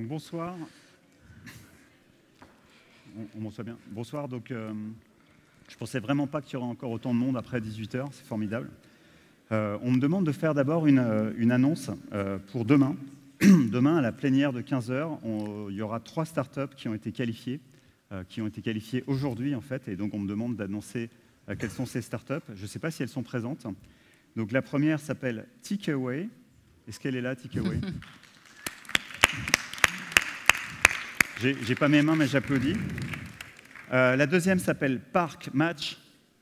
Donc bonsoir. On m'en soit bien. Bonsoir. Donc, je pensais vraiment pas qu'il y aurait encore autant de monde après 18 h. C'est formidable. On me demande de faire d'abord une annonce pour demain. Demain, à la plénière de 15 h, il y aura 3 startups qui ont été qualifiées aujourd'hui en fait. Et donc, on me demande d'annoncer quelles sont ces startups. Je ne sais pas si elles sont présentes. Donc, la première s'appelle Tikaway. Est-ce qu'elle est là, Tikaway? J'ai pas mes mains, mais j'applaudis. La deuxième s'appelle Park Match.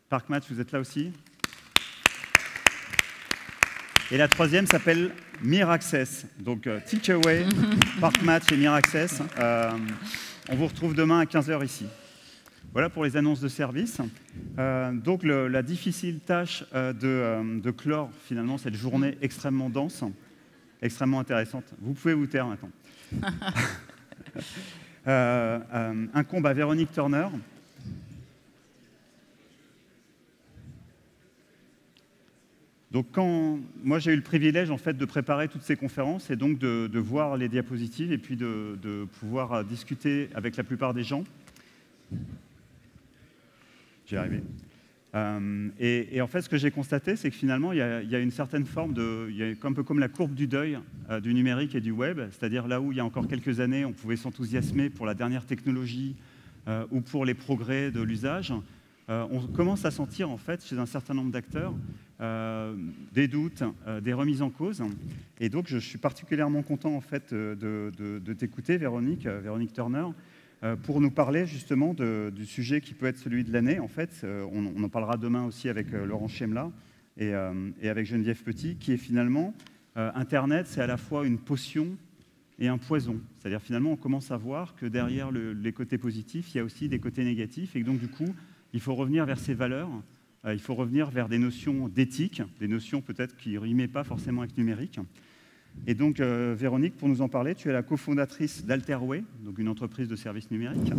Park Match, vous êtes là aussi. Et la troisième s'appelle Miraccess. Donc, Tikaway, Park Match et Miraccess. On vous retrouve demain à 15 h ici. Voilà pour les annonces de service. Donc, la difficile tâche de clore finalement cette journée extrêmement dense, extrêmement intéressante. Vous pouvez vous taire maintenant. Incombe à Véronique Turner. Donc moi j'ai eu le privilège en fait de préparer toutes ces conférences et donc de voir les diapositives et puis de pouvoir discuter avec la plupart des gens. J'y arrivé. Et en fait, ce que j'ai constaté, c'est que finalement, il y a une certaine forme il y a un peu comme la courbe du deuil du numérique et du web, c'est-à-dire là où il y a encore quelques années, on pouvait s'enthousiasmer pour la dernière technologie ou pour les progrès de l'usage. On commence à sentir, en fait, chez un certain nombre d'acteurs, des doutes, des remises en cause. Et donc, je suis particulièrement content, en fait, de t'écouter, Véronique Turner, pour nous parler justement du sujet qui peut être celui de l'année. En fait, on en parlera demain aussi avec Laurent Chiemla et avec Geneviève Petit, qui est finalement, Internet, c'est à la fois une potion et un poison. C'est-à-dire finalement, on commence à voir que derrière les côtés positifs, il y a aussi des côtés négatifs. Et donc du coup, il faut revenir vers ces valeurs, il faut revenir vers des notions d'éthique, des notions peut-être qui ne rimaient pas forcément avec numérique. Et donc, Véronique, pour nous en parler, tu es la cofondatrice d'Alterway, donc une entreprise de services numériques.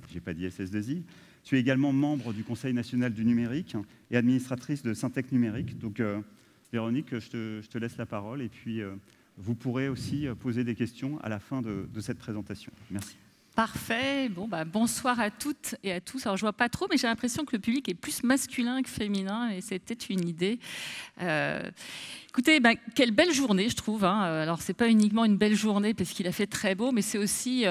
Je n'ai pas dit SS2I. Tu es également membre du Conseil national du numérique et administratrice de Syntec Numérique. Donc, Véronique, je te laisse la parole et puis vous pourrez aussi poser des questions à la fin de cette présentation. Merci. Parfait. Bon, bonsoir à toutes et à tous. Alors, je ne vois pas trop, mais j'ai l'impression que le public est plus masculin que féminin, et c'était une idée. Écoutez, quelle belle journée, je trouve. Alors, ce n'est pas uniquement une belle journée parce qu'il a fait très beau, mais c'est aussi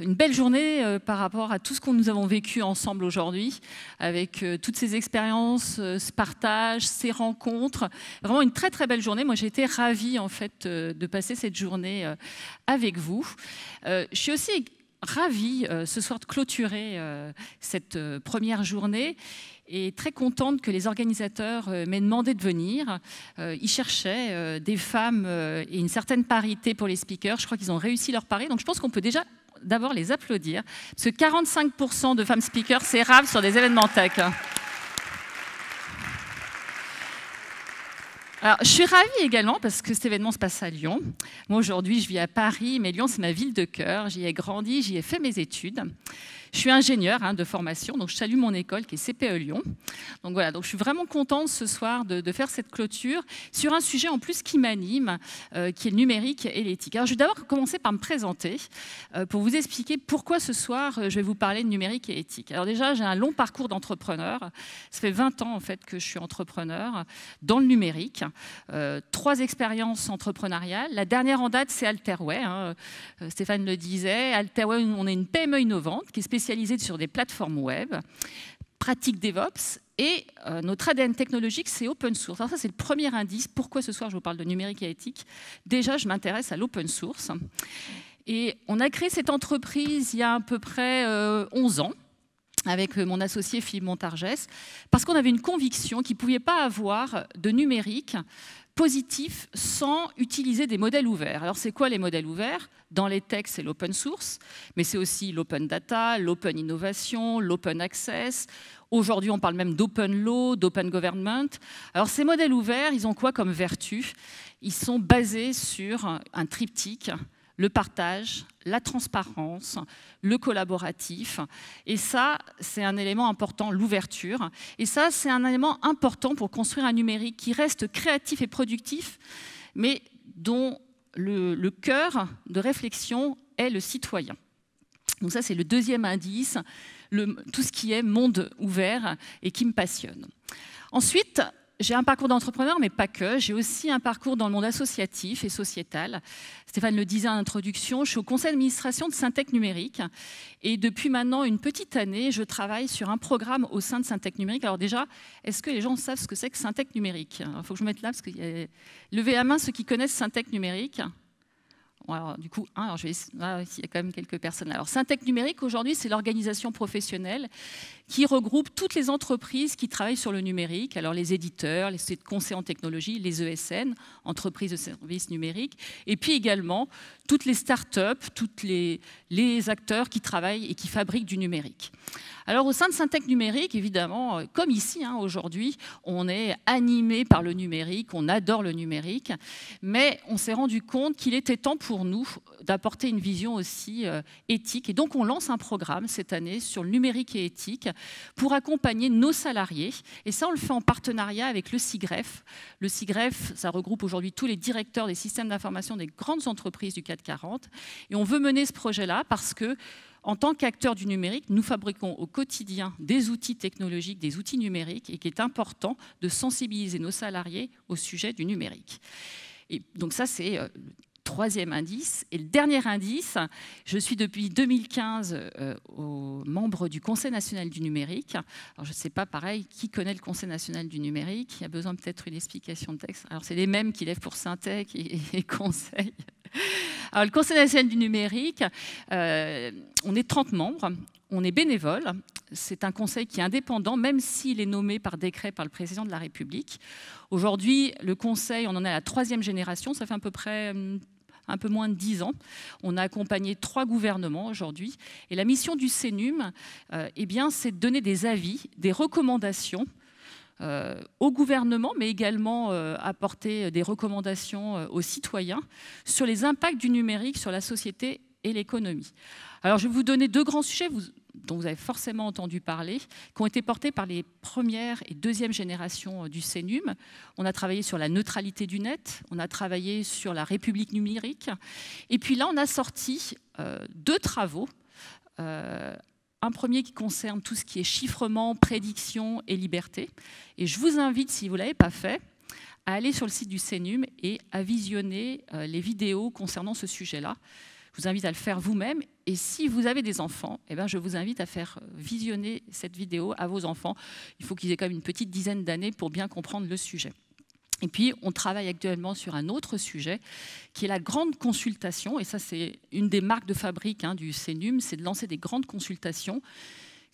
une belle journée par rapport à tout ce que nous avons vécu ensemble aujourd'hui, avec toutes ces expériences, ce partage, ces rencontres. Vraiment une très, très belle journée. Moi, j'ai été ravie, en fait, de passer cette journée avec vous. Je suis aussi ravie ce soir de clôturer cette première journée et très contente que les organisateurs m'aient demandé de venir. Ils cherchaient des femmes et une certaine parité pour les speakers. Je crois qu'ils ont réussi leur pari. Donc je pense qu'on peut déjà d'abord les applaudir. Parce que 45% de femmes speakers, c'est rare sur des événements tech. Alors, je suis ravie également parce que cet événement se passe à Lyon. Moi, aujourd'hui, je vis à Paris, mais Lyon, c'est ma ville de cœur. J'y ai grandi, j'y ai fait mes études. Je suis ingénieure de formation, donc je salue mon école qui est CPE Lyon. Donc voilà, donc je suis vraiment contente ce soir de faire cette clôture sur un sujet en plus qui m'anime, qui est le numérique et l'éthique. Alors je vais d'abord commencer par me présenter pour vous expliquer pourquoi ce soir je vais vous parler de numérique et éthique. Alors déjà, j'ai un long parcours d'entrepreneur. Ça fait 20 ans en fait que je suis entrepreneur dans le numérique. 3 expériences entrepreneuriales. La dernière en date, c'est Alterway. Stéphane le disait. Alterway, on est une PME innovante qui est spécialisée sur des plateformes web, pratique DevOps, et notre ADN technologique, c'est open source. Alors ça, c'est le premier indice. Pourquoi ce soir, je vous parle de numérique et éthique? Déjà, je m'intéresse à l'open source. Et on a créé cette entreprise il y a à peu près 11 ans, avec mon associé Philippe Montargès, parce qu'on avait une conviction qu'il ne pouvait pas avoir de numérique positif sans utiliser des modèles ouverts. Alors, c'est quoi les modèles ouverts? Dans les techs, c'est l'open source, mais c'est aussi l'open data, l'open innovation, l'open access. Aujourd'hui, on parle même d'open law, d'open government. Alors, ces modèles ouverts, ils ont quoi comme vertu? Ils sont basés sur un triptyque: le partage, la transparence, le collaboratif. Et ça, c'est un élément important, l'ouverture. Et ça, c'est un élément important pour construire un numérique qui reste créatif et productif, mais dont le cœur de réflexion est le citoyen. Donc ça, c'est le deuxième indice, tout ce qui est monde ouvert et qui me passionne. Ensuite, j'ai un parcours d'entrepreneur, mais pas que. J'ai aussi un parcours dans le monde associatif et sociétal. Stéphane le disait en introduction, je suis au conseil d'administration de Syntec Numérique. Et depuis maintenant une petite année, je travaille sur un programme au sein de Syntec Numérique. Alors déjà, est-ce que les gens savent ce que c'est que Syntec Numérique? Il faut que je me mette là, parce qu'il y a... Levez la main ceux qui connaissent Syntec Numérique. Alors, du coup, alors il y a quand même quelques personnes. Alors, Syntec Numérique, aujourd'hui, c'est l'organisation professionnelle qui regroupe toutes les entreprises qui travaillent sur le numérique. Alors, les éditeurs, les sociétés de conseil en technologie, les ESN, entreprises de services numériques, et puis également toutes les startups, tous les acteurs qui travaillent et qui fabriquent du numérique. Alors, au sein de Syntec Numérique, évidemment, comme ici, aujourd'hui, on est animé par le numérique, on adore le numérique, mais on s'est rendu compte qu'il était temps pour nous d'apporter une vision aussi éthique. Et donc, on lance un programme cette année sur le numérique et éthique pour accompagner nos salariés. Et ça, on le fait en partenariat avec le SIGREF. Le SIGREF, ça regroupe aujourd'hui tous les directeurs des systèmes d'information des grandes entreprises du CAC 40. Et on veut mener ce projet-là parce que, en tant qu'acteurs du numérique, nous fabriquons au quotidien des outils technologiques, des outils numériques, et qu'il est important de sensibiliser nos salariés au sujet du numérique. Et donc ça, c'est le troisième indice. Et le dernier indice, je suis depuis 2015 membre du Conseil national du numérique. Alors je ne sais pas, pareil, qui connaît le Conseil national du numérique? Il y a besoin peut-être une explication de texte. Alors c'est les mêmes qui lèvent pour Syntec et Conseil. Alors, le Conseil national du numérique, on est 30 membres, on est bénévole. C'est un conseil qui est indépendant, même s'il est nommé par décret par le président de la République. Aujourd'hui, le conseil, on en est à la 3e génération, ça fait à peu près un peu moins de 10 ans. On a accompagné 3 gouvernements aujourd'hui. Et la mission du CNUM, c'est de donner des avis, des recommandations au gouvernement, mais également apporter des recommandations aux citoyens sur les impacts du numérique sur la société et l'économie. Alors, je vais vous donner 2 grands sujets dont vous avez forcément entendu parler, qui ont été portés par les premières et deuxième générations du CNUM. On a travaillé sur la neutralité du net, on a travaillé sur la République numérique, et puis là, on a sorti 2 travaux. Un premier qui concerne tout ce qui est chiffrement, prédiction et liberté. Et je vous invite, si vous ne l'avez pas fait, à aller sur le site du CNUM et à visionner les vidéos concernant ce sujet-là. Je vous invite à le faire vous-même. Et si vous avez des enfants, je vous invite à faire visionner cette vidéo à vos enfants. Il faut qu'ils aient quand même une petite dizaine d'années pour bien comprendre le sujet. Et puis, on travaille actuellement sur un autre sujet, qui est la grande consultation. Et ça, c'est une des marques de fabrique du CNUM, c'est de lancer des grandes consultations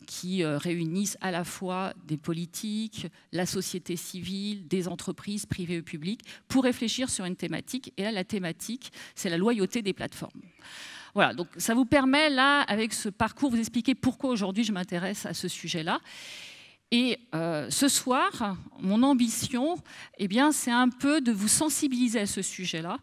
qui réunissent à la fois des politiques, la société civile, des entreprises privées ou publiques, pour réfléchir sur une thématique. Et là, la thématique, c'est la loyauté des plateformes. Voilà, donc ça vous permet, là, avec ce parcours, vous expliquer pourquoi aujourd'hui je m'intéresse à ce sujet-là. Et ce soir, mon ambition, c'est un peu de vous sensibiliser à ce sujet-là,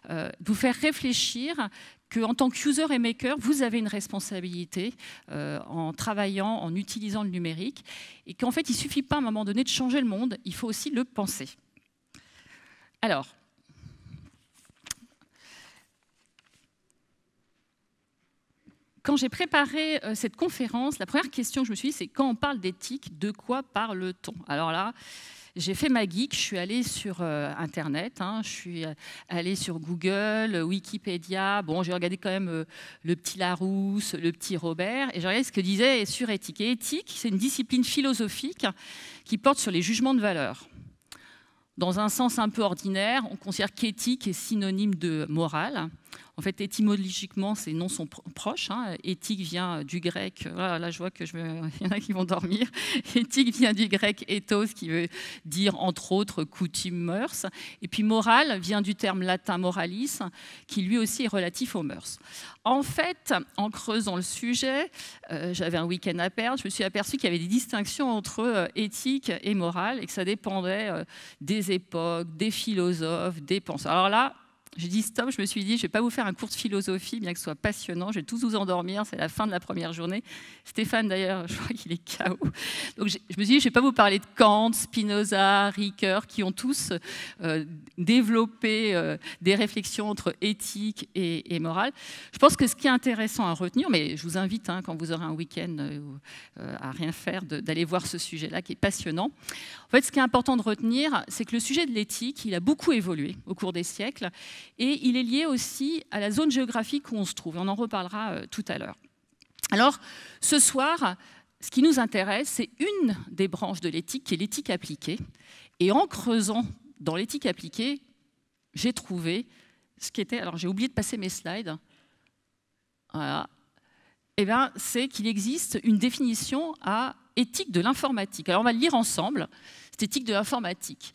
de vous faire réfléchir qu'en tant qu'user et maker, vous avez une responsabilité en travaillant, en utilisant le numérique, et qu'en fait, il ne suffit pas à un moment donné de changer le monde, il faut aussi le penser. Alors, quand j'ai préparé cette conférence, la première question que je me suis dit, c'est quand on parle d'éthique, de quoi parle-t-on? Alors là, j'ai fait ma geek, je suis allée sur Internet, je suis allée sur Google, Wikipédia, bon, j'ai regardé quand même le petit Larousse, le petit Robert, et j'ai regardé ce que disait sur éthique. Et éthique, c'est une discipline philosophique qui porte sur les jugements de valeur. Dans un sens un peu ordinaire, on considère qu'éthique est synonyme de morale. En fait, étymologiquement, ces noms sont proches. Éthique vient du grec, voilà, là je vois qu'il y en a qui vont dormir. Éthique vient du grec ethos, qui veut dire entre autres coutumes, mœurs. Et puis morale vient du terme latin moralis, qui lui aussi est relatif aux mœurs. En fait, en creusant le sujet, j'avais un week-end à perdre, je me suis aperçue qu'il y avait des distinctions entre éthique et morale et que ça dépendait des époques, des philosophes, des penseurs. Alors là, j'ai dit stop, je me suis dit, je ne vais pas vous faire un cours de philosophie, bien que ce soit passionnant, je vais tous vous endormir, c'est la fin de la première journée. Stéphane, d'ailleurs, je crois qu'il est KO. Donc je me suis dit, je ne vais pas vous parler de Kant, Spinoza, Ricoeur, qui ont tous développé des réflexions entre éthique et morale. Je pense que ce qui est intéressant à retenir, mais je vous invite, quand vous aurez un week-end à rien faire, d'aller voir ce sujet-là qui est passionnant. En fait, ce qui est important de retenir, c'est que le sujet de l'éthique, il a beaucoup évolué au cours des siècles. Et il est lié aussi à la zone géographique où on se trouve. On en reparlera tout à l'heure. Alors, ce soir, ce qui nous intéresse, c'est une des branches de l'éthique, qui est l'éthique appliquée. Et en creusant dans l'éthique appliquée, j'ai trouvé ce qui était... Alors, j'ai oublié de passer mes slides. Voilà. Eh bien, c'est qu'il existe une définition à éthique de l'informatique. Alors, on va le lire ensemble, cette éthique de l'informatique.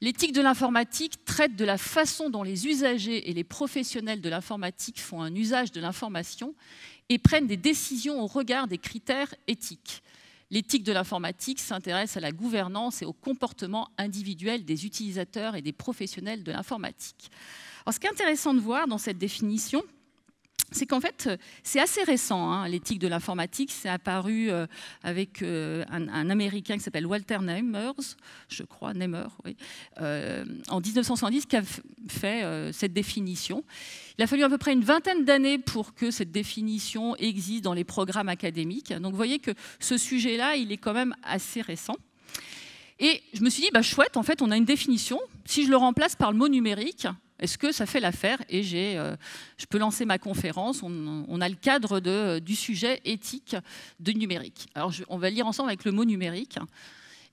L'éthique de l'informatique traite de la façon dont les usagers et les professionnels de l'informatique font un usage de l'information et prennent des décisions au regard des critères éthiques. L'éthique de l'informatique s'intéresse à la gouvernance et au comportement individuel des utilisateurs et des professionnels de l'informatique. Alors, ce qui est intéressant de voir dans cette définition, c'est qu'en fait, c'est assez récent, l'éthique de l'informatique. C'est apparu avec un Américain qui s'appelle Walter Nemers, je crois, oui, en 1970, qui a fait cette définition. Il a fallu à peu près une vingtaine d'années pour que cette définition existe dans les programmes académiques. Donc vous voyez que ce sujet-là, il est quand même assez récent. Et je me suis dit, chouette, en fait, on a une définition. Si je le remplace par le mot numérique, est-ce que ça fait l'affaire? Et je peux lancer ma conférence. On a le cadre du sujet éthique du numérique. Alors, on va lire ensemble avec le mot numérique.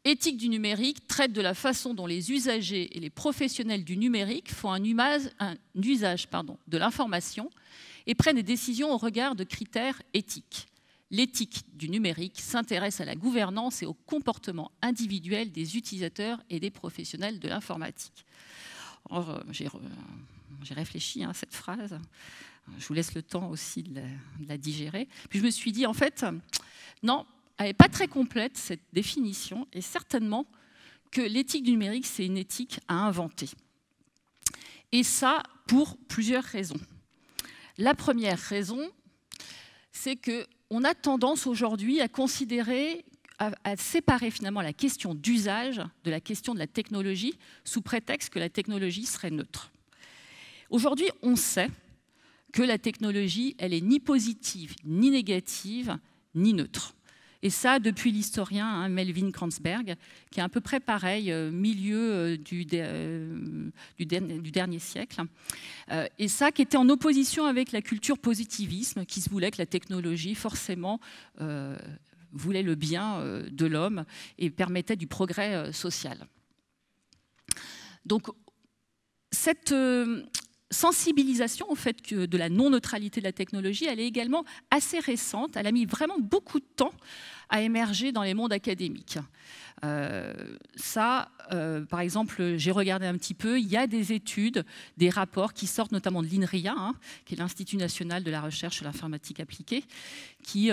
Éthique du numérique traite de la façon dont les usagers et les professionnels du numérique font un usage de l'information et prennent des décisions au regard de critères éthiques. L'éthique du numérique s'intéresse à la gouvernance et au comportement individuel des utilisateurs et des professionnels de l'informatique. J'ai réfléchi à cette phrase. Je vous laisse le temps aussi de la digérer. Puis je me suis dit, en fait, non, elle n'est pas très complète, cette définition, et certainement que l'éthique du numérique, c'est une éthique à inventer. Et ça, pour plusieurs raisons. La première raison, c'est qu'on a tendance aujourd'hui à considérer, à séparer finalement la question d'usage de la question de la technologie sous prétexte que la technologie serait neutre. Aujourd'hui, on sait que la technologie, elle est ni positive, ni négative, ni neutre. Et ça, depuis l'historien Melvin Kranzberg, qui est à peu près pareil, milieu du dernier siècle. Et ça, qui était en opposition avec la culture positivisme, qui se voulait que la technologie, forcément, voulait le bien de l'homme et permettait du progrès social. Donc, cette sensibilisation au fait que de la non-neutralité de la technologie, elle est également assez récente. Elle a mis vraiment beaucoup de temps à émerger dans les mondes académiques. Par exemple, j'ai regardé un petit peu, il y a des études, des rapports qui sortent notamment de l'INRIA, qui est l'Institut national de la recherche sur l'informatique appliquée, qui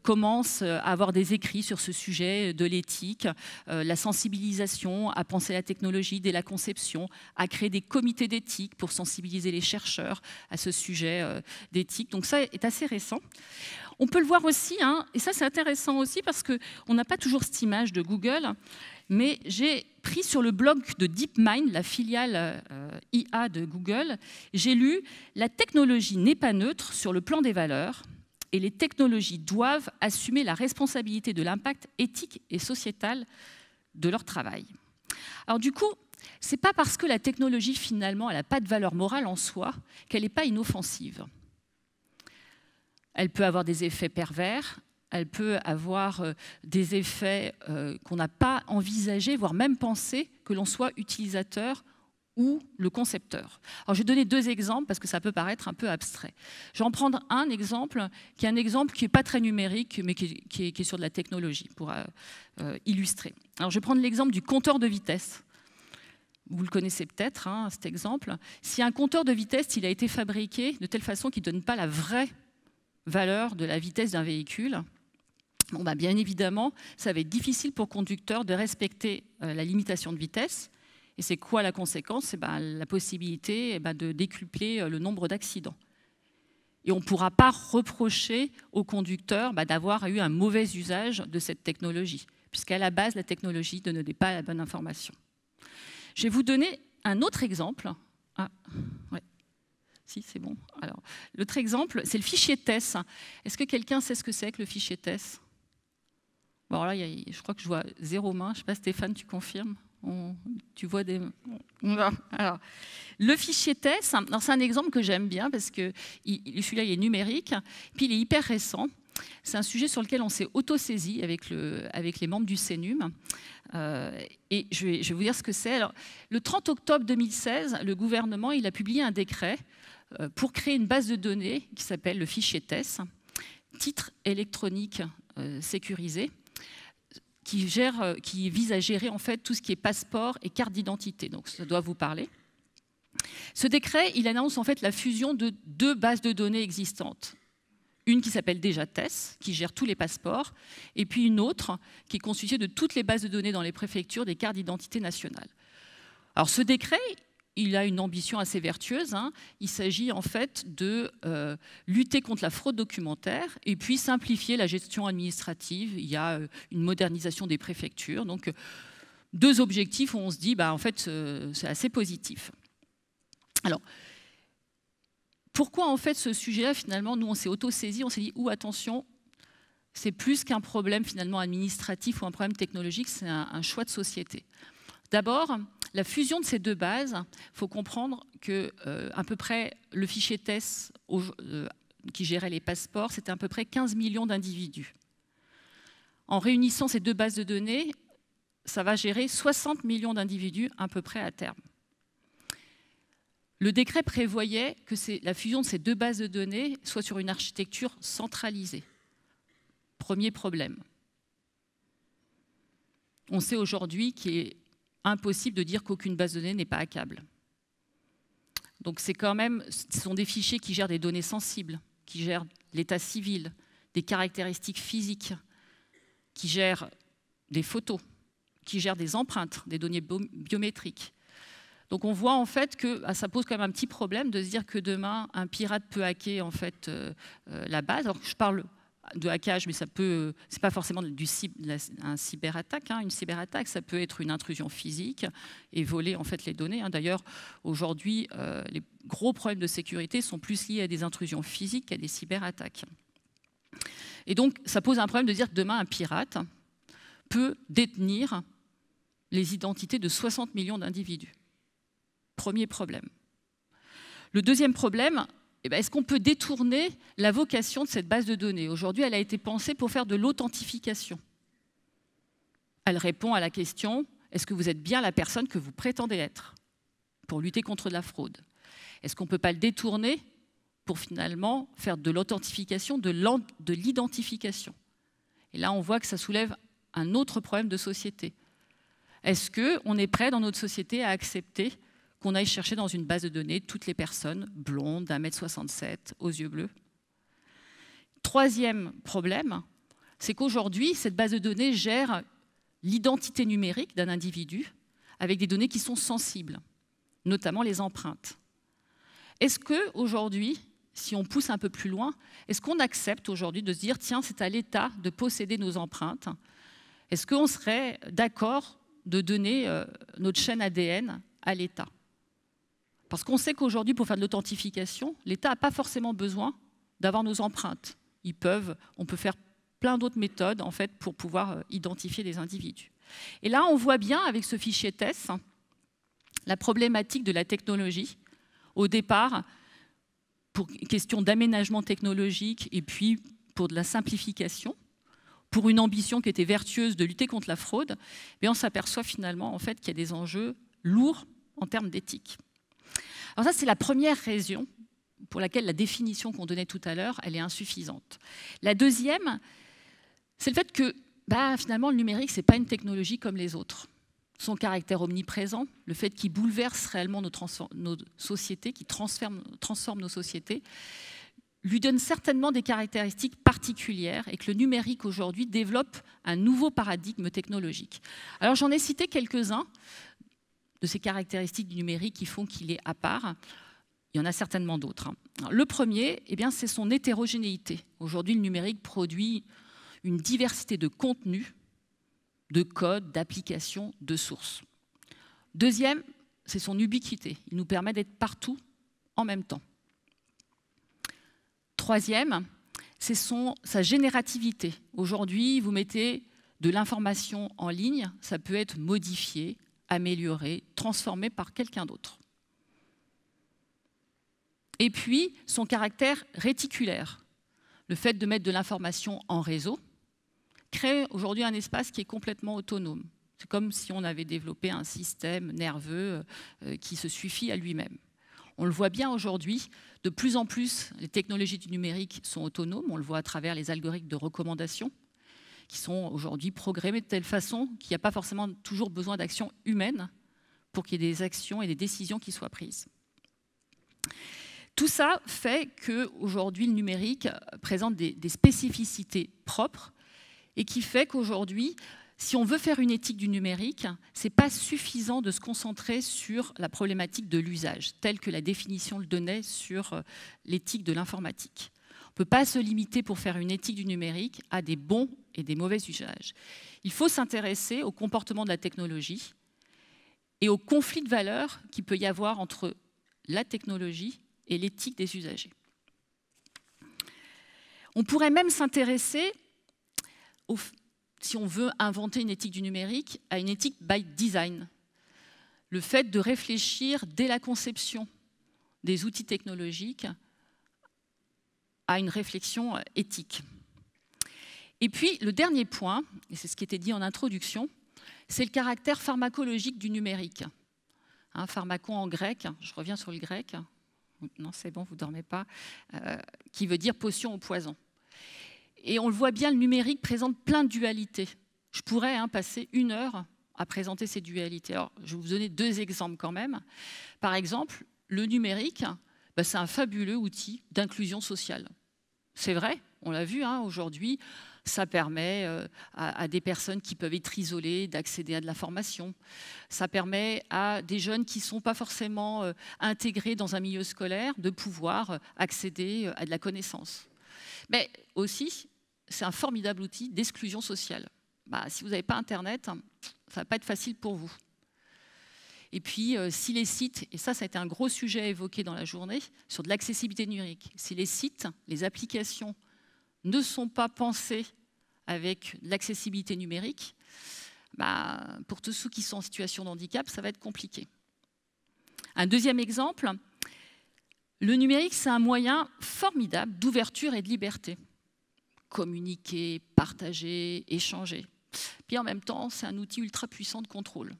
commence à avoir des écrits sur ce sujet de l'éthique, la sensibilisation à penser la technologie dès la conception, à créer des comités d'éthique pour sensibiliser les chercheurs à ce sujet d'éthique. Donc ça est assez récent. On peut le voir aussi, et ça c'est intéressant aussi parce qu'on n'a pas toujours cette image de Google, mais j'ai pris sur le blog de DeepMind, la filiale IA de Google, j'ai lu « La technologie n'est pas neutre sur le plan des valeurs et les technologies doivent assumer la responsabilité de l'impact éthique et sociétal de leur travail ». Alors du coup, ce n'est pas parce que la technologie finalement elle n'a pas de valeur morale en soi qu'elle n'est pas inoffensive. Elle peut avoir des effets pervers, elle peut avoir des effets qu'on n'a pas envisagés, voire même pensé que l'on soit utilisateur ou le concepteur. Alors, je vais donner deux exemples parce que ça peut paraître un peu abstrait. Je vais en prendre un exemple qui n'est pas très numérique, mais qui est sur de la technologie pour illustrer. Alors, je vais prendre l'exemple du compteur de vitesse. Vous le connaissez peut-être, cet exemple. Si un compteur de vitesse il a été fabriqué de telle façon qu'il ne donne pas la vraie valeur de la vitesse d'un véhicule, bien évidemment, ça va être difficile pour le conducteur de respecter la limitation de vitesse Et c'est quoi la conséquence? La possibilité de décupler le nombre d'accidents. Et on ne pourra pas reprocher au conducteur d'avoir eu un mauvais usage de cette technologie, puisqu'à la base, la technologie ne donnait pas la bonne information. Je vais vous donner un autre exemple. Ah, ouais. Si, c'est bon. Alors, l'autre exemple, c'est le fichier TESS. Est-ce que quelqu'un sait ce que c'est que le fichier TESS? Bon, là, je crois que je vois 0 main. Je ne sais pas, Stéphane, tu confirmes? Tu vois des... Alors, le fichier TESS, c'est un exemple que j'aime bien parce que celui-là, il est numérique, puis il est hyper récent. C'est un sujet sur lequel on s'est autosaisi avec les membres du CNUM. Et je vais vous dire ce que c'est. Alors, le 30 octobre 2016, le gouvernement il a publié un décret pour créer une base de données qui s'appelle le fichier TESS, titre électronique sécurisé, qui vise à gérer en fait tout ce qui est passeport et carte d'identité. Donc ça doit vous parler. Ce décret, il annonce en fait la fusion de 2 bases de données existantes. Une qui s'appelle déjà TESS, qui gère tous les passeports, et puis une autre qui est constituée de toutes les bases de données dans les préfectures des cartes d'identité nationales. Alors ce décret, il a une ambition assez vertueuse. Il s'agit en fait de lutter contre la fraude documentaire et puis simplifier la gestion administrative. Il y a une modernisation des préfectures. Donc 2 objectifs où on se dit, en fait, c'est assez positif. Alors, pourquoi en fait ce sujet-là, finalement, nous on s'est auto-saisi, on s'est dit, attention, c'est plus qu'un problème finalement administratif ou un problème technologique, c'est un choix de société. D'abord, la fusion de ces 2 bases, il faut comprendre que à peu près le fichier TESS qui gérait les passeports, c'était à peu près 15 millions d'individus. En réunissant ces 2 bases de données, ça va gérer 60 millions d'individus à peu près à terme. Le décret prévoyait que la fusion de ces 2 bases de données soit sur une architecture centralisée. Premier problème. On sait aujourd'hui qu'il est impossible de dire qu'aucune base de données n'est pas hackable. Donc ce sont des fichiers qui gèrent des données sensibles, qui gèrent l'état civil, des caractéristiques physiques, qui gèrent des photos, qui gèrent des empreintes, des données biométriques. Donc on voit en fait que ça pose quand même un petit problème de se dire que demain un pirate peut hacker en fait la base. Alors je parle de hackage, mais c'est pas forcément un cyberattaque. Une cyberattaque, ça peut être une intrusion physique et voler en fait les données. D'ailleurs, aujourd'hui, les gros problèmes de sécurité sont plus liés à des intrusions physiques qu'à des cyberattaques. Et donc, ça pose un problème de dire que demain, un pirate peut détenir les identités de 60 millions d'individus. Premier problème. Le deuxième problème, est-ce qu'on peut détourner la vocation de cette base de données? Aujourd'hui, elle a été pensée pour faire de l'authentification. Elle répond à la question, est-ce que vous êtes bien la personne que vous prétendez être pour lutter contre la fraude? Est-ce qu'on ne peut pas le détourner pour finalement faire de l'authentification, de l'identification? Et là, on voit que ça soulève un autre problème de société. Est-ce qu'on est prêt dans notre société à accepter qu'on aille chercher dans une base de données toutes les personnes blondes, d'1,67 m, aux yeux bleus? Troisième problème, c'est qu'aujourd'hui, cette base de données gère l'identité numérique d'un individu avec des données qui sont sensibles, notamment les empreintes. Est-ce qu'aujourd'hui, si on pousse un peu plus loin, est-ce qu'on accepte aujourd'hui de se dire, tiens, c'est à l'État de posséder nos empreintes? Est-ce qu'on serait d'accord de donner notre chaîne ADN à l'État? Parce qu'on sait qu'aujourd'hui, pour faire de l'authentification, l'État n'a pas forcément besoin d'avoir nos empreintes. On peut faire plein d'autres méthodes en fait, pour pouvoir identifier les individus. Et là, on voit bien avec ce fichier TESS la problématique de la technologie. Au départ, pour question d'aménagement technologique et puis pour de la simplification, pour une ambition qui était vertueuse de lutter contre la fraude, mais on s'aperçoit finalement en fait, qu'il y a des enjeux lourds en termes d'éthique. Alors ça, c'est la première raison pour laquelle la définition qu'on donnait tout à l'heure, elle est insuffisante. La deuxième, c'est le fait que finalement, le numérique, ce n'est pas une technologie comme les autres. Son caractère omniprésent, le fait qu'il bouleverse réellement nos sociétés, qu'il transforme nos sociétés, lui donne certainement des caractéristiques particulières et que le numérique aujourd'hui développe un nouveau paradigme technologique. Alors j'en ai cité quelques-uns de ces caractéristiques du numérique qui font qu'il est à part. Il y en a certainement d'autres. Le premier, eh bien, c'est son hétérogénéité. Aujourd'hui, le numérique produit une diversité de contenus, de codes, d'applications, de sources. Deuxième, c'est son ubiquité. Il nous permet d'être partout en même temps. Troisième, c'est sa générativité. Aujourd'hui, vous mettez de l'information en ligne, ça peut être modifié, amélioré, transformé par quelqu'un d'autre. Et puis, son caractère réticulaire. Le fait de mettre de l'information en réseau crée aujourd'hui un espace qui est complètement autonome. C'est comme si on avait développé un système nerveux qui se suffit à lui-même. On le voit bien aujourd'hui, de plus en plus, les technologies du numérique sont autonomes. On le voit à travers les algorithmes de recommandation qui sont aujourd'hui programmés de telle façon qu'il n'y a pas forcément toujours besoin d'actions humaines pour qu'il y ait des actions et des décisions qui soient prises. Tout ça fait qu'aujourd'hui, le numérique présente des spécificités propres et qui fait qu'aujourd'hui, si on veut faire une éthique du numérique, ce n'est pas suffisant de se concentrer sur la problématique de l'usage, telle que la définition le donnait sur l'éthique de l'informatique. On ne peut pas se limiter pour faire une éthique du numérique à des bons et des mauvais usages. Il faut s'intéresser au comportement de la technologie et au conflit de valeurs qu'il peut y avoir entre la technologie et l'éthique des usagers. On pourrait même s'intéresser, si on veut inventer une éthique du numérique, à une éthique by design. Le fait de réfléchir dès la conception des outils technologiques à une réflexion éthique. Et puis, le dernier point, et c'est ce qui était dit en introduction, c'est le caractère pharmacologique du numérique. Pharmacon en grec, je reviens sur le grec, non c'est bon, vous ne dormez pas, qui veut dire potion au poison. Et on le voit bien, le numérique présente plein de dualités. Je pourrais passer 1 heure à présenter ces dualités. Alors, je vais vous donner 2 exemples quand même. Par exemple, le numérique, c'est un fabuleux outil d'inclusion sociale. C'est vrai, on l'a vu aujourd'hui, ça permet à des personnes qui peuvent être isolées d'accéder à de l'information. Ça permet à des jeunes qui ne sont pas forcément intégrés dans un milieu scolaire de pouvoir accéder à de la connaissance. Mais aussi, c'est un formidable outil d'exclusion sociale. Si vous n'avez pas Internet, ça ne va pas être facile pour vous. Et puis, si les sites, et ça a été un gros sujet évoqué dans la journée, sur de l'accessibilité numérique, si les sites, les applications ne sont pas pensés avec l'accessibilité numérique, pour tous ceux qui sont en situation de handicap, ça va être compliqué. Un deuxième exemple, le numérique, c'est un moyen formidable d'ouverture et de liberté. Communiquer, partager, échanger. Puis en même temps, c'est un outil ultra puissant de contrôle.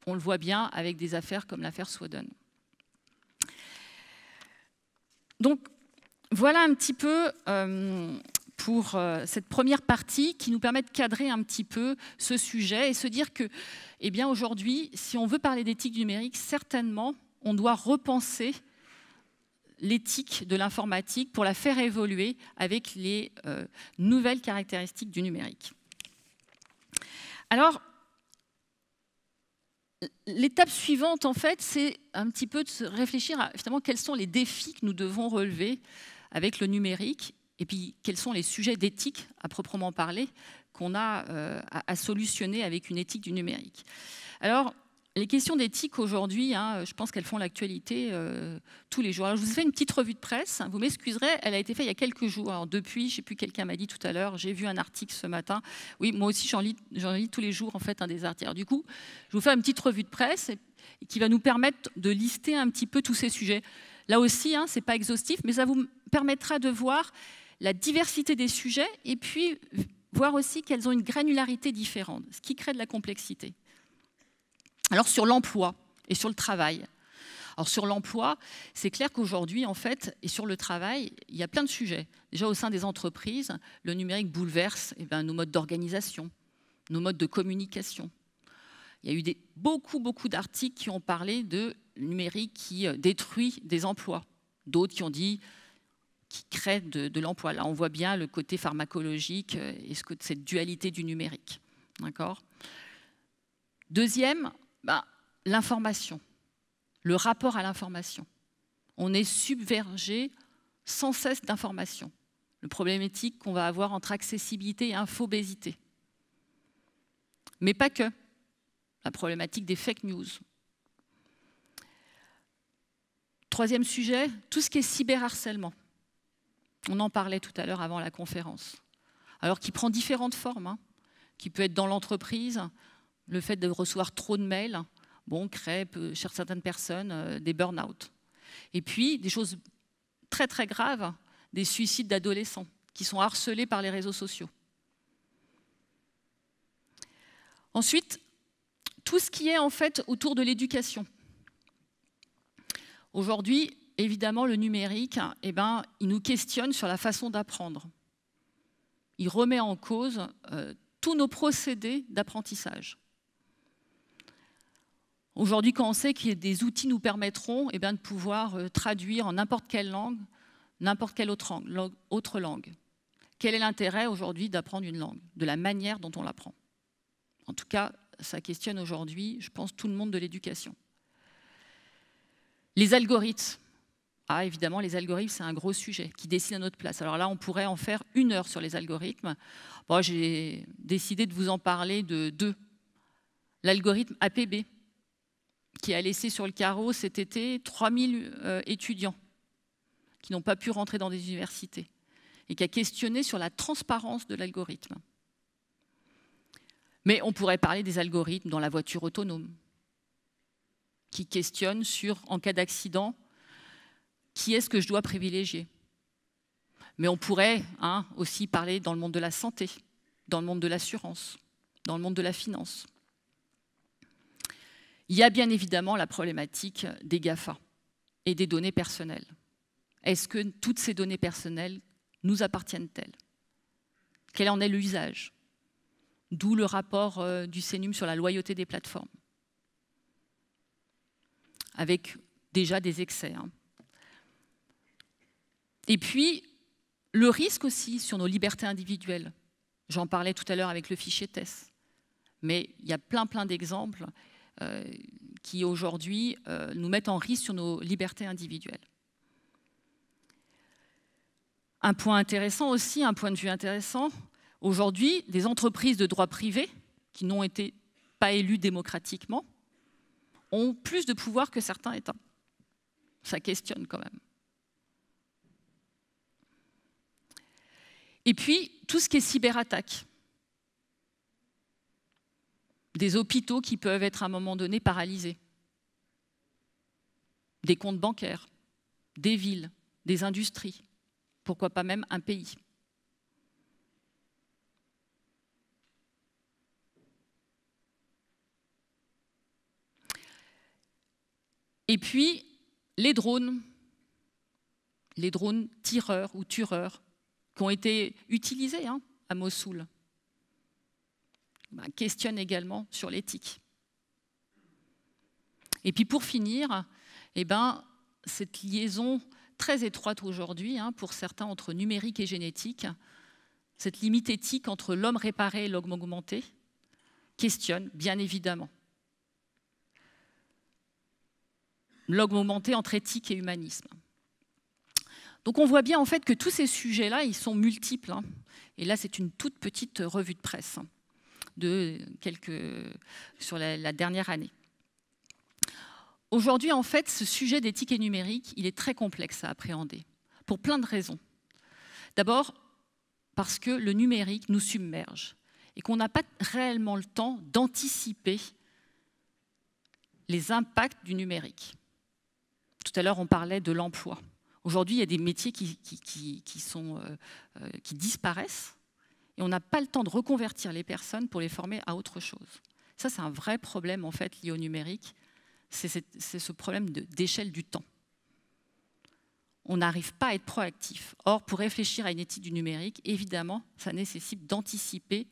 On le voit bien avec des affaires comme l'affaire Snowden. Donc, voilà un petit peu pour cette première partie qui nous permet de cadrer un petit peu ce sujet et se dire que, aujourd'hui, si on veut parler d'éthique numérique, certainement, on doit repenser l'éthique de l'informatique pour la faire évoluer avec les nouvelles caractéristiques du numérique. Alors, l'étape suivante, en fait, c'est un petit peu de se réfléchir à finalement quels sont les défis que nous devons relever avec le numérique et puis quels sont les sujets d'éthique à proprement parler qu'on a à solutionner avec une éthique du numérique. Alors, les questions d'éthique aujourd'hui, je pense qu'elles font l'actualité tous les jours. Alors, je vous ai fait une petite revue de presse. Vous m'excuserez, elle a été faite il y a quelques jours. Alors, depuis, je ne sais plus, quelqu'un m'a dit tout à l'heure, j'ai vu un article ce matin. Oui, moi aussi, j'en lis tous les jours, en fait, des articles. Alors, du coup, je vous fais une petite revue de presse qui va nous permettre de lister un petit peu tous ces sujets. Là aussi, ce n'est pas exhaustif, mais ça vous permettra de voir la diversité des sujets et puis voir aussi qu'elles ont une granularité différente, ce qui crée de la complexité. Alors sur l'emploi et sur le travail. Alors sur l'emploi, c'est clair qu'aujourd'hui, en fait, et sur le travail, il y a plein de sujets. Déjà au sein des entreprises, le numérique bouleverse nos modes d'organisation, nos modes de communication. Il y a eu beaucoup d'articles qui ont parlé de numérique qui détruit des emplois. D'autres qui ont dit qui crée de l'emploi. Là, on voit bien le côté pharmacologique et cette dualité du numérique. D'accord ? Deuxième, l'information, le rapport à l'information. On est submergé sans cesse d'informations. Le problématique qu'on va avoir entre accessibilité et infobésité. Mais pas que. La problématique des fake news. Troisième sujet, tout ce qui est cyberharcèlement. On en parlait tout à l'heure avant la conférence. Alors qui prend différentes formes, qui peut être dans l'entreprise, le fait de recevoir trop de mails, crée chez certaines personnes des burn-out. Et puis des choses très très graves, des suicides d'adolescents qui sont harcelés par les réseaux sociaux. Ensuite, tout ce qui est en fait autour de l'éducation. Aujourd'hui, évidemment, le numérique, il nous questionne sur la façon d'apprendre. Il remet en cause tous nos procédés d'apprentissage. Aujourd'hui, quand on sait que des outils nous permettront de pouvoir traduire en n'importe quelle langue, n'importe quelle autre langue, quel est l'intérêt aujourd'hui d'apprendre une langue, de la manière dont on l'apprend? En tout cas, ça questionne aujourd'hui, je pense, tout le monde de l'éducation. Les algorithmes. Ah, évidemment, les algorithmes, c'est un gros sujet qui décide à notre place. Alors là, on pourrait en faire 1 heure sur les algorithmes. Bon, j'ai décidé de vous en parler de 2. L'algorithme APB, qui a laissé sur le carreau cet été 3000 étudiants qui n'ont pas pu rentrer dans des universités et qui a questionné sur la transparence de l'algorithme. Mais on pourrait parler des algorithmes dans la voiture autonome, qui questionnent sur, en cas d'accident, qui est-ce que je dois privilégier. Mais on pourrait aussi parler dans le monde de la santé, dans le monde de l'assurance, dans le monde de la finance. Il y a bien évidemment la problématique des GAFA et des données personnelles. Est-ce que toutes ces données personnelles nous appartiennent-elles? Quel en est l'usage? D'où le rapport du CNUM sur la loyauté des plateformes, avec déjà des excès. Et puis, le risque aussi sur nos libertés individuelles. J'en parlais tout à l'heure avec le fichier TESS. Mais il y a plein d'exemples qui aujourd'hui nous mettent en risque sur nos libertés individuelles. Un point intéressant aussi, un point de vue intéressant, aujourd'hui, des entreprises de droit privé, qui n'ont été pas élues démocratiquement, ont plus de pouvoir que certains États. Ça questionne quand même. Et puis, tout ce qui est cyberattaque. Des hôpitaux qui peuvent être à un moment donné paralysés. Des comptes bancaires, des villes, des industries, pourquoi pas même un pays. Et puis, les drones tireurs ou tueurs, qui ont été utilisés à Mossoul, questionnent également sur l'éthique. Et puis pour finir, cette liaison très étroite aujourd'hui, pour certains, entre numérique et génétique, cette limite éthique entre l'homme réparé et l'homme augmenté, questionne bien évidemment. L'homme augmenté entre éthique et humanisme. Donc on voit bien en fait que tous ces sujets-là, ils sont multiples. Et là, c'est une toute petite revue de presse sur la dernière année. Aujourd'hui, en fait, ce sujet d'éthique et numérique, il est très complexe à appréhender, pour plein de raisons. D'abord, parce que le numérique nous submerge et qu'on n'a pas réellement le temps d'anticiper les impacts du numérique. Tout à l'heure, on parlait de l'emploi. Aujourd'hui, il y a des métiers qui disparaissent et on n'a pas le temps de reconvertir les personnes pour les former à autre chose. Ça, c'est un vrai problème en fait lié au numérique. C'est ce problème d'échelle du temps. On n'arrive pas à être proactif. Or, pour réfléchir à une éthique du numérique, évidemment, ça nécessite d'anticiper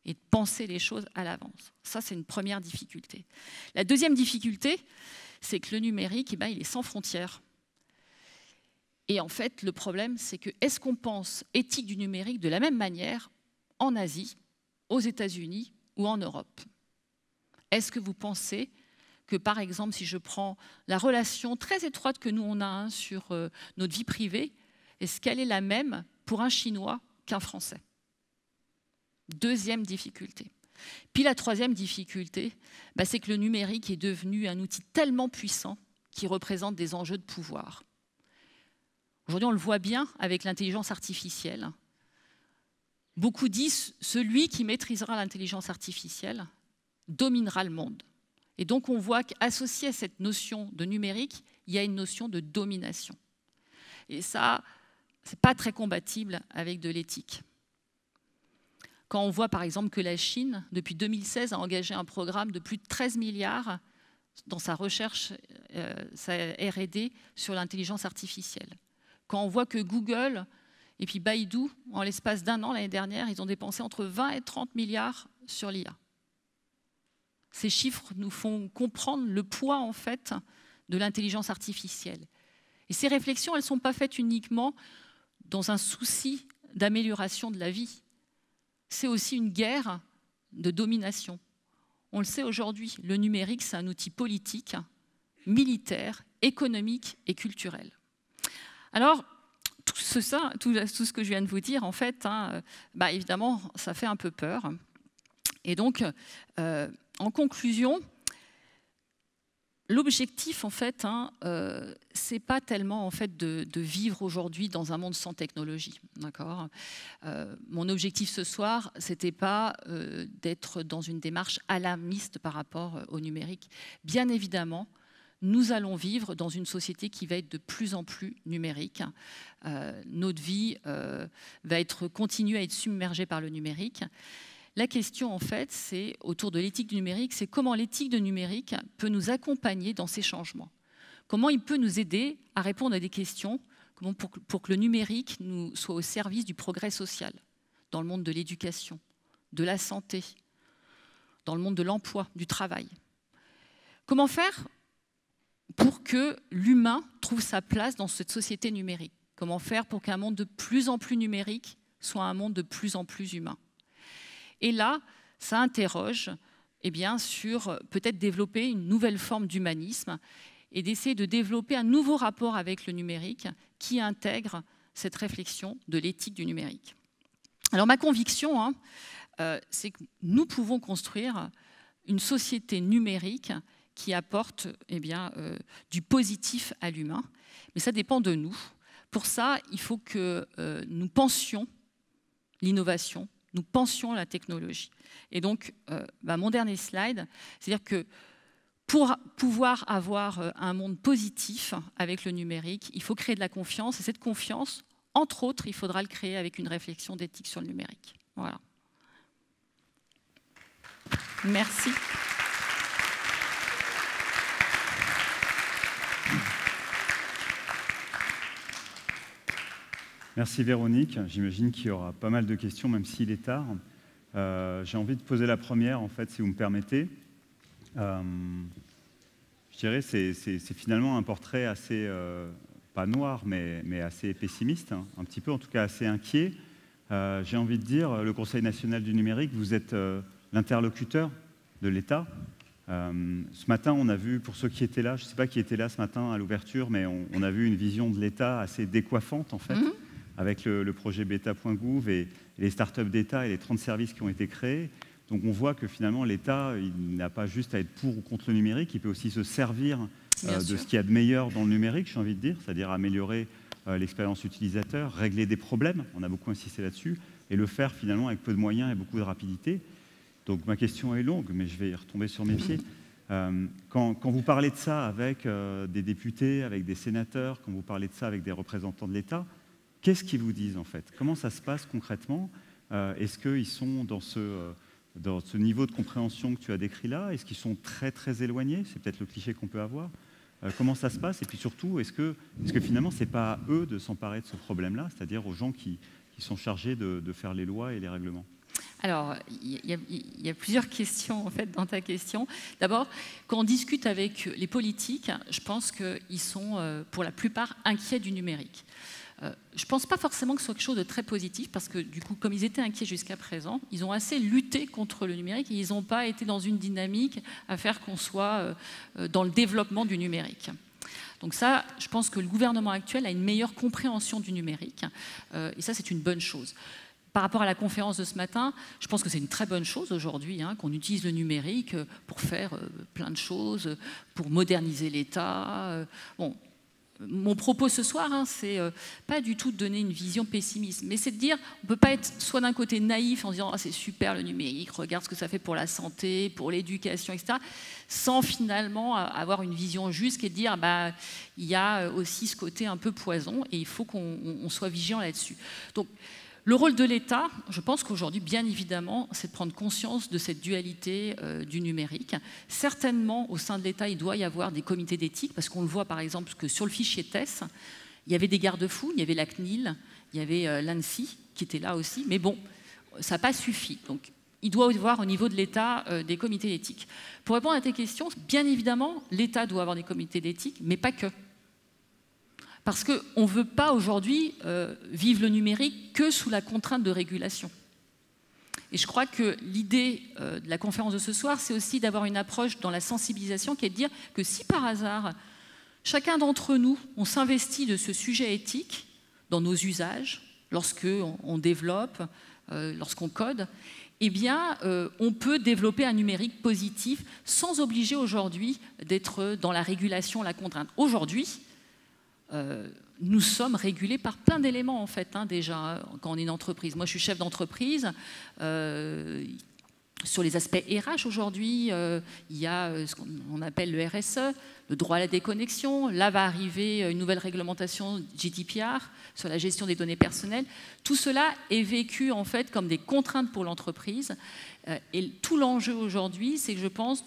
et de penser les choses à l'avance. Ça, c'est une première difficulté. La deuxième difficulté, c'est que le numérique, il est sans frontières. Et en fait, le problème, c'est que est-ce qu'on pense éthique du numérique de la même manière en Asie, aux États-Unis ou en Europe? Est-ce que vous pensez que, par exemple, si je prends la relation très étroite que nous, on a sur notre vie privée, est-ce qu'elle est la même pour un Chinois qu'un Français? Deuxième difficulté. Puis la troisième difficulté, c'est que le numérique est devenu un outil tellement puissant qui représente des enjeux de pouvoir. Aujourd'hui, on le voit bien avec l'intelligence artificielle. Beaucoup disent que celui qui maîtrisera l'intelligence artificielle dominera le monde. Et donc, on voit qu'associé à cette notion de numérique, il y a une notion de domination. Et ça, ce n'est pas très compatible avec de l'éthique. Quand on voit, par exemple, que la Chine, depuis 2016, a engagé un programme de plus de 13 milliards dans sa recherche, sa R&D sur l'intelligence artificielle. Quand on voit que Google et puis Baidu, en l'espace d'un an, l'année dernière, ils ont dépensé entre 20 et 30 milliards sur l'IA. Ces chiffres nous font comprendre le poids, en fait, de l'intelligence artificielle. Et ces réflexions, elles ne sont pas faites uniquement dans un souci d'amélioration de la vie. C'est aussi une guerre de domination. On le sait aujourd'hui, le numérique, c'est un outil politique, militaire, économique et culturel. Alors, tout ce que je viens de vous dire, en fait, évidemment, ça fait un peu peur. Et donc, en conclusion, l'objectif, en fait, c'est pas tellement en fait de vivre aujourd'hui dans un monde sans technologie, d'accord. Mon objectif ce soir, c'était pas d'être dans une démarche alarmiste par rapport au numérique. Bien évidemment, nous allons vivre dans une société qui va être de plus en plus numérique. Notre vie va continuer à être submergée par le numérique. La question, en fait, c'est autour de l'éthique du numérique, c'est comment l'éthique du numérique peut nous accompagner dans ces changements. Comment il peut nous aider à répondre à des questions pour que le numérique nous soit au service du progrès social, dans le monde de l'éducation, de la santé, dans le monde de l'emploi, du travail. Comment faire pour que l'humain trouve sa place dans cette société numérique? Comment faire pour qu'un monde de plus en plus numérique soit un monde de plus en plus humain? Et là, ça interroge sur peut-être développer une nouvelle forme d'humanisme et d'essayer de développer un nouveau rapport avec le numérique qui intègre cette réflexion de l'éthique du numérique. Alors ma conviction, c'est que nous pouvons construire une société numérique qui apporte du positif à l'humain, mais ça dépend de nous. Pour ça, il faut que nous pensions l'innovation, nous pensions la technologie. Et donc, mon dernier slide, c'est-à-dire que pour pouvoir avoir un monde positif avec le numérique, il faut créer de la confiance. Et cette confiance, entre autres, il faudra le créer avec une réflexion d'éthique sur le numérique. Voilà. Merci. Merci Véronique. J'imagine qu'il y aura pas mal de questions, même s'il est tard. J'ai envie de poser la première, en fait, si vous me permettez. Je dirais que c'est finalement un portrait assez, pas noir, mais assez pessimiste, hein, un petit peu, en tout cas assez inquiet. J'ai envie de dire, le Conseil national du numérique, vous êtes l'interlocuteur de l'État. Ce matin, on a vu, pour ceux qui étaient là, je ne sais pas qui était là ce matin à l'ouverture, mais on a vu une vision de l'État assez décoiffante, en fait, avec le projet beta.gouv et les startups d'État et les 30 services qui ont été créés. Donc on voit que finalement, l'État, il n'a pas juste à être pour ou contre le numérique, il peut aussi se servir de ce qu'il y a de meilleur dans le numérique, j'ai envie de dire, c'est-à-dire améliorer l'expérience utilisateur, régler des problèmes, on a beaucoup insisté là-dessus, et le faire finalement avec peu de moyens et beaucoup de rapidité. Donc ma question est longue, mais je vais y retomber sur mes pieds. Quand vous parlez de ça avec des députés, avec des sénateurs, quand vous parlez de ça avec des représentants de l'État, qu'est-ce qu'ils vous disent en fait? Comment ça se passe concrètement? Est-ce qu'ils sont dans ce niveau de compréhension que tu as décrit là? Est-ce qu'ils sont très très éloignés? C'est peut-être le cliché qu'on peut avoir. Comment ça se passe? Et puis surtout, est-ce que finalement, ce n'est pas à eux de s'emparer de ce problème-là, c'est-à-dire aux gens qui sont chargés de faire les lois et les règlements? Alors, il y a plusieurs questions en fait dans ta question. D'abord, quand on discute avec les politiques, je pense qu'ils sont pour la plupart inquiets du numérique. Je ne pense pas forcément que ce soit quelque chose de très positif, parce que du coup, comme ils étaient inquiets jusqu'à présent, ils ont assez lutté contre le numérique et ils n'ont pas été dans une dynamique à faire qu'on soit dans le développement du numérique. Donc ça, je pense que le gouvernement actuel a une meilleure compréhension du numérique, et ça, c'est une bonne chose. Par rapport à la conférence de ce matin, je pense que c'est une très bonne chose aujourd'hui, hein, qu'on utilise le numérique pour faire plein de choses, pour moderniser l'État. Bon, mon propos ce soir, hein, c'est pas du tout de donner une vision pessimiste, mais c'est de dire on ne peut pas être soit d'un côté naïf en disant ah, c'est super le numérique, regarde ce que ça fait pour la santé, pour l'éducation, etc., sans finalement avoir une vision juste qui est de dire bah, il y a aussi ce côté un peu poison et il faut qu'on soit vigilant là-dessus. Donc, le rôle de l'État, je pense qu'aujourd'hui, bien évidemment, c'est de prendre conscience de cette dualité du numérique. Certainement, au sein de l'État, il doit y avoir des comités d'éthique, parce qu'on le voit, par exemple, que sur le fichier TES, il y avait des garde-fous, il y avait la CNIL, il y avait l'ANSSI, qui était là aussi, mais bon, ça n'a pas suffi. Donc, il doit y avoir au niveau de l'État des comités d'éthique. Pour répondre à tes questions, bien évidemment, l'État doit avoir des comités d'éthique, mais pas que. Parce qu'on ne veut pas aujourd'hui vivre le numérique que sous la contrainte de régulation. Et je crois que l'idée de la conférence de ce soir, c'est aussi d'avoir une approche dans la sensibilisation qui est de dire que si par hasard, chacun d'entre nous, on s'investit de ce sujet éthique dans nos usages, lorsqu'on développe, lorsqu'on code, eh bien, on peut développer un numérique positif sans obliger aujourd'hui d'être dans la régulation, la contrainte. Aujourd'hui, nous sommes régulés par plein d'éléments, en fait, hein, déjà, quand on est une entreprise. Moi, je suis chef d'entreprise. Sur les aspects RH, aujourd'hui, il y a ce qu'on appelle le RSE, le droit à la déconnexion. Là va arriver une nouvelle réglementation GDPR sur la gestion des données personnelles. Tout cela est vécu, en fait, comme des contraintes pour l'entreprise. Et tout l'enjeu aujourd'hui, c'est que je pense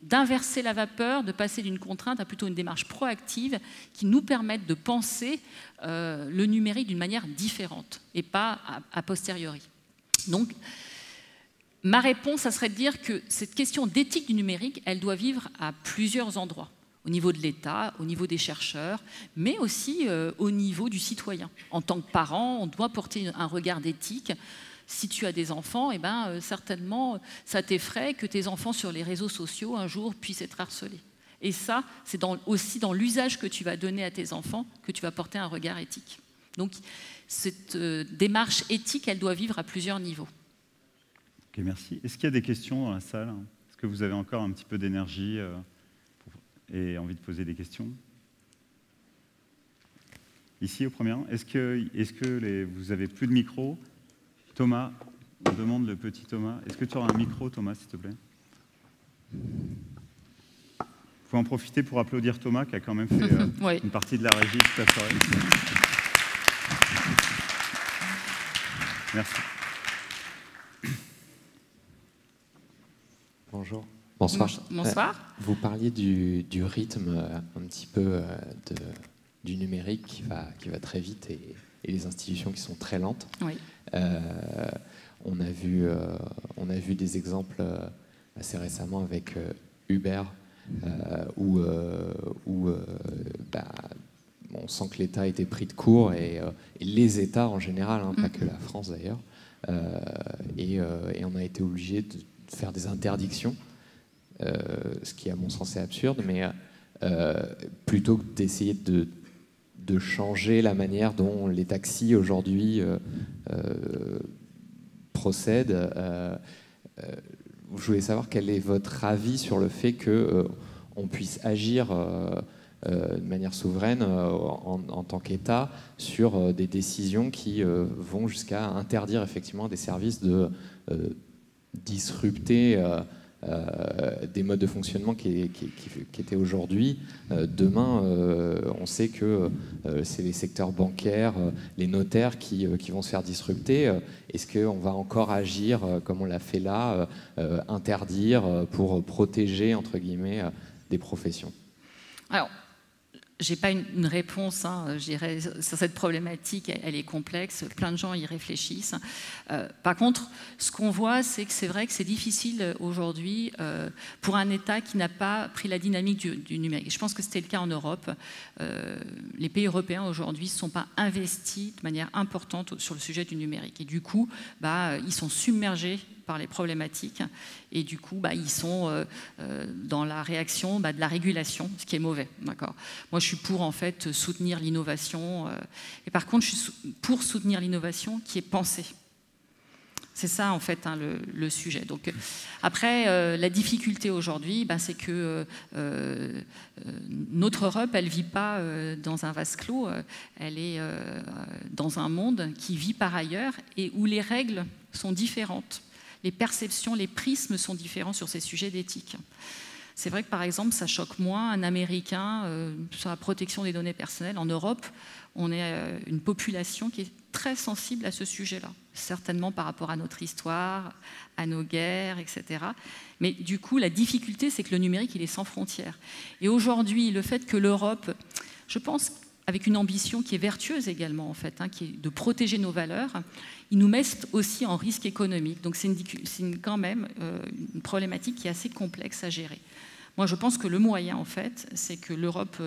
d'inverser la vapeur, de passer d'une contrainte à plutôt une démarche proactive qui nous permette de penser le numérique d'une manière différente et pas a posteriori. Donc, ma réponse, ça serait de dire que cette question d'éthique du numérique, elle doit vivre à plusieurs endroits, au niveau de l'État, au niveau des chercheurs, mais aussi au niveau du citoyen. En tant que parent, on doit porter un regard d'éthique. Si tu as des enfants, eh ben, certainement, ça t'effraie que tes enfants sur les réseaux sociaux, un jour, puissent être harcelés. Et ça, c'est aussi dans l'usage que tu vas donner à tes enfants que tu vas porter un regard éthique. Donc, cette démarche éthique, elle doit vivre à plusieurs niveaux. Ok, merci. Est-ce qu'il y a des questions dans la salle? Est-ce que vous avez encore un petit peu d'énergie et envie de poser des questions? Ici, au premier rang. Est-ce que vous avez plus de micro? Thomas, on demande le petit Thomas. Est-ce que tu auras un micro, Thomas, s'il te plaît? Il faut en profiter pour applaudir Thomas, qui a quand même fait oui. Une partie de la régie toute la soirée. Merci. Bonjour. Bonsoir. Bonsoir. Vous parliez du rythme un petit peu du numérique qui va très vite et les institutions qui sont très lentes. Oui. On a vu des exemples assez récemment avec Uber où on sent que l'État a été pris de court et les États en général, hein, pas que la France d'ailleurs, et on a été obligé de faire des interdictions, ce qui à mon sens est absurde, mais plutôt que d'essayer de changer la manière dont les taxis aujourd'hui procèdent. Je voulais savoir quel est votre avis sur le fait qu'on puisse agir de manière souveraine en tant qu'État sur des décisions qui vont jusqu'à interdire effectivement des services de disrupter des modes de fonctionnement qui étaient aujourd'hui. Demain, on sait que c'est les secteurs bancaires, les notaires qui vont se faire disrupter. Est-ce qu'on va encore agir comme on l'a fait là, interdire pour protéger, entre guillemets, des professions? Alors, je n'ai pas une réponse, je dirais, sur cette problématique, elle est complexe, plein de gens y réfléchissent. Par contre, ce qu'on voit, c'est que c'est vrai que c'est difficile aujourd'hui pour un État qui n'a pas pris la dynamique du numérique. Je pense que c'était le cas en Europe. Les pays européens aujourd'hui ne sont pas investis de manière importante sur le sujet du numérique. Et du coup, ils sont submergés par les problématiques, et du coup, ils sont dans la réaction de la régulation, ce qui est mauvais. Moi, je suis pour, en fait, soutenir l'innovation, et par contre, je suis pour soutenir l'innovation qui est pensée. C'est ça, en fait, le sujet. Donc, après, la difficulté aujourd'hui, c'est que notre Europe, elle ne vit pas dans un vase clos, elle est dans un monde qui vit par ailleurs et où les règles sont différentes. Les perceptions, les prismes sont différents sur ces sujets d'éthique. C'est vrai que, par exemple, ça choque moins un Américain sur la protection des données personnelles. En Europe, on est une population qui est très sensible à ce sujet-là, certainement par rapport à notre histoire, à nos guerres, etc. Mais du coup, la difficulté, c'est que le numérique, il est sans frontières. Et aujourd'hui, le fait que l'Europe, je pense, avec une ambition qui est vertueuse également, en fait, qui est de protéger nos valeurs, ils nous mettent aussi en risque économique. Donc c'est quand même une problématique qui est assez complexe à gérer. Moi, je pense que le moyen, en fait, c'est que l'Europe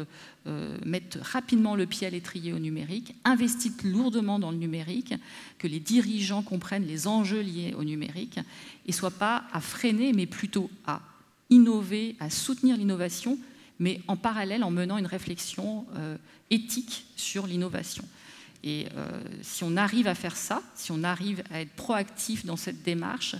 mette rapidement le pied à l'étrier au numérique, investisse lourdement dans le numérique, que les dirigeants comprennent les enjeux liés au numérique et ne soient pas à freiner, mais plutôt à innover, à soutenir l'innovation, mais en parallèle en menant une réflexion éthique sur l'innovation. Et si on arrive à faire ça, si on arrive à être proactif dans cette démarche,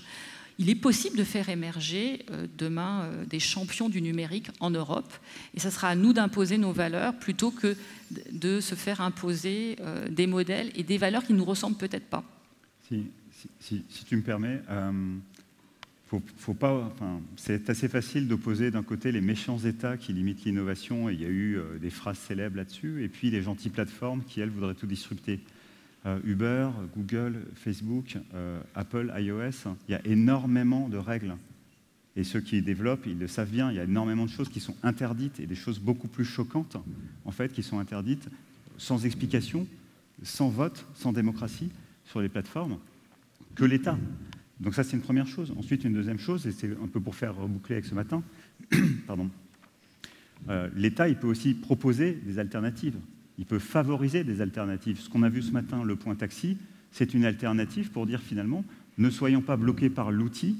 il est possible de faire émerger demain des champions du numérique en Europe. Et ça sera à nous d'imposer nos valeurs plutôt que de se faire imposer des modèles et des valeurs qui ne nous ressemblent peut-être pas. Si tu me permets, c'est assez facile d'opposer d'un côté les méchants États qui limitent l'innovation, et il y a eu des phrases célèbres là-dessus, et puis les gentilles plateformes qui, elles, voudraient tout disrupter. Uber, Google, Facebook, Apple, iOS, il y a énormément de règles. Et ceux qui les développent, ils le savent bien, il y a énormément de choses qui sont interdites, et des choses beaucoup plus choquantes, en fait, qui sont interdites sans explication, sans vote, sans démocratie sur les plateformes, que l'État. Donc ça, c'est une première chose. Ensuite, une deuxième chose, et c'est un peu pour faire reboucler avec ce matin, pardon. L'État, il peut aussi proposer des alternatives. Il peut favoriser des alternatives. Ce qu'on a vu ce matin, le point taxi, c'est une alternative pour dire finalement, ne soyons pas bloqués par l'outil,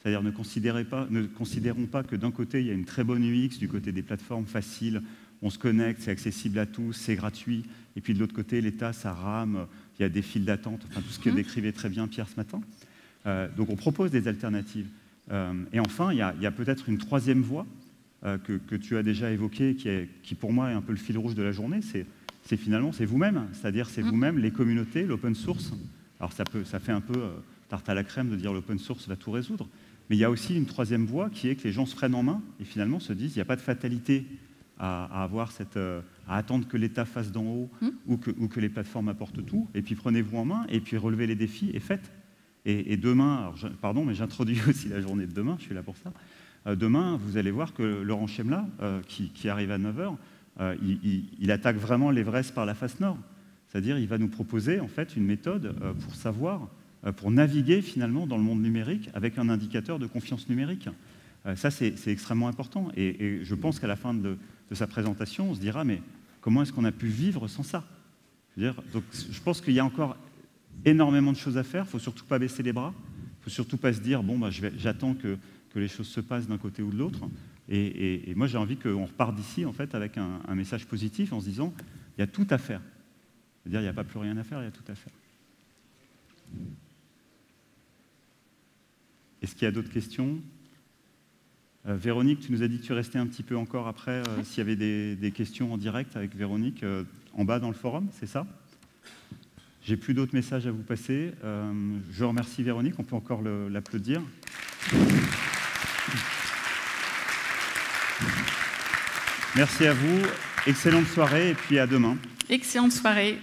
c'est-à-dire ne considérons pas que d'un côté, il y a une très bonne UX, du côté des plateformes faciles, on se connecte, c'est accessible à tous, c'est gratuit, et puis de l'autre côté, l'État, ça rame, il y a des files d'attente, enfin tout ce que décrivait très bien Pierre ce matin. Donc on propose des alternatives. Et enfin, il y a peut-être une troisième voie que tu as déjà évoquée, qui pour moi est un peu le fil rouge de la journée, c'est finalement vous-même, c'est-à-dire c'est vous-même, les communautés, l'open source. Alors ça fait un peu tarte à la crème de dire l'open source va tout résoudre, mais il y a aussi une troisième voie qui est que les gens se prennent en main et finalement se disent il n'y a pas de fatalité à attendre que l'État fasse d'en haut ou que les plateformes apportent tout, et puis prenez-vous en main et puis relevez les défis et faites. Et demain, pardon, mais j'introduis aussi la journée de demain, je suis là pour ça. Demain, vous allez voir que Laurent Chemla, qui arrive à 9h, il attaque vraiment l'Everest par la face nord. C'est-à-dire il va nous proposer en fait une méthode pour savoir, pour naviguer finalement dans le monde numérique avec un indicateur de confiance numérique. Ça, c'est extrêmement important. Et je pense qu'à la fin de sa présentation, on se dira, mais comment est-ce qu'on a pu vivre sans ça? Donc, je pense qu'il y a encore énormément de choses à faire. Il ne faut surtout pas baisser les bras. Il ne faut surtout pas se dire, bon, j'attends que les choses se passent d'un côté ou de l'autre. Et moi, j'ai envie qu'on reparte d'ici en fait, avec un message positif en se disant, il y a tout à faire. C'est-à-dire, il n'y a pas plus rien à faire, il y a tout à faire. Est-ce qu'il y a d'autres questions? Véronique, tu nous as dit que tu restais un petit peu encore après, s'il y avait des questions en direct avec Véronique, en bas dans le forum, c'est ça? J'ai plus d'autres messages à vous passer. Je remercie Véronique, on peut encore l'applaudir. Merci à vous, excellente soirée et puis à demain. Excellente soirée.